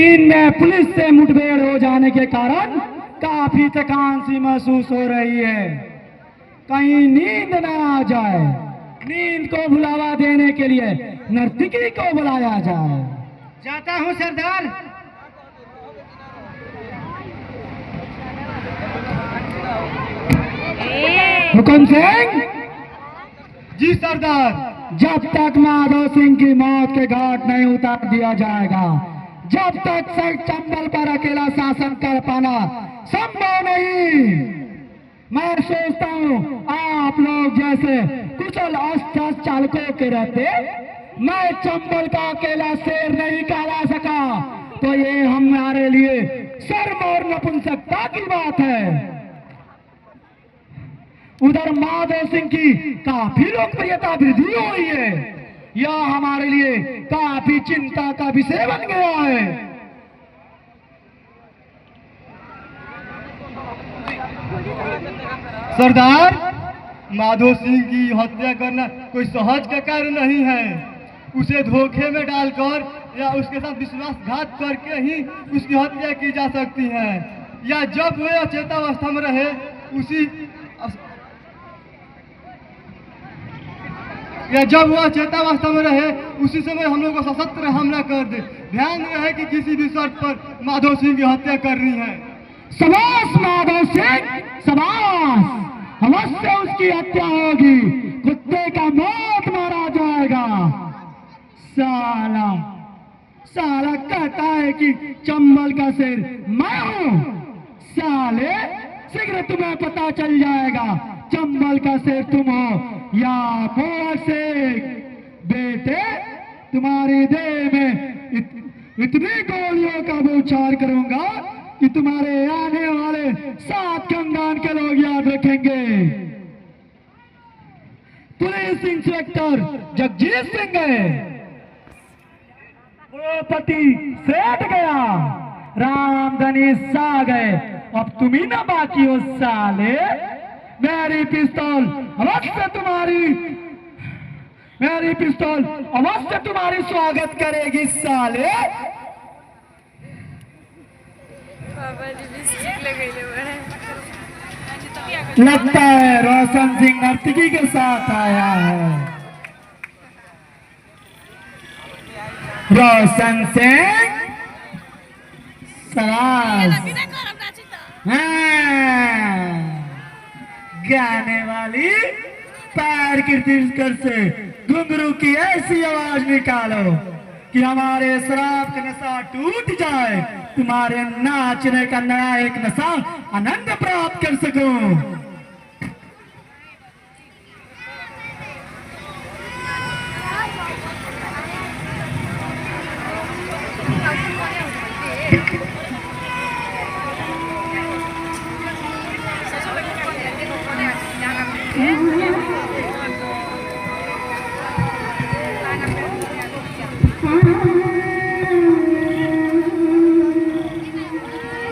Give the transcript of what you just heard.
चीन में पुलिस से मुठभेड़ हो जाने के कारण काफी थकान सी महसूस हो रही है। कहीं नींद ना आ जाए। नींद को भुलावा देने के लिए नर्तकी को बुलाया जाए। जाता हूँ सरदार। हुकुम सिंह। जी सरदार। जब तक माधव सिंह की मौत के घाट नहीं उतार दिया जाएगा, जब तक सर चंबल पर अकेला शासन कर पाना संभव नहीं। मैं सोचता हूँ आप लोग जैसे कुशल अस्त्र चालकों के रहते मैं चंबल का अकेला शेर नहीं कहला सका तो ये हमारे लिए शर्म और नपुंसकता की बात है। उधर माधव सिंह की काफी लोकप्रियता वृद्धि हुई है। यह हमारे लिए काफी चिंता का विषय बन गया है। सरदार, माधव सिंह की हत्या करना कोई सहज का कार्य नहीं है। उसे धोखे में डालकर या उसके साथ विश्वासघात करके ही उसकी हत्या की जा सकती है, या जब वह अचेतावस्था में रहे उसी समय हम लोग को सशस्त्र हमला कर दे। ध्यान रहे कि किसी भी शर्त पर माधव सिंह की हत्या करनी है। शाबाश माधव सिंह, शाबाश। अवश्य उसकी हत्या होगी। कुत्ते का मौत मारा जाएगा। साला साला कहता है कि चंबल का शेर मैं हूं। साले शीघ्र तुम्हें पता चल जाएगा चंबल का शेर तुम हो या मोर शेख। बेटे, तुम्हारी देह में इतनी गोलियों का बौछार करूंगा कि तुम्हारे आने वाले 7 खानदान के लोग याद रखेंगे। पुलिस इंस्पेक्टर जगजीत सिंह गए, प्रॉपर्टी सेठ गया, रामधनी शाह गए, अब तुम ही ना बाकी हो साले। मेरी पिस्तौल अवश्य तुम्हारी स्वागत करेगी साले। लगता है रोशन सिंह नर्तकी के साथ आया है। रोशन सिंह सराज गाने वाली पैर की तिरस्कर से घुंघरू की ऐसी आवाज निकालो कि हमारे शराब का नशा टूट जाए, तुम्हारे नाचने का नया एक नशा आनंद प्राप्त कर सकूं।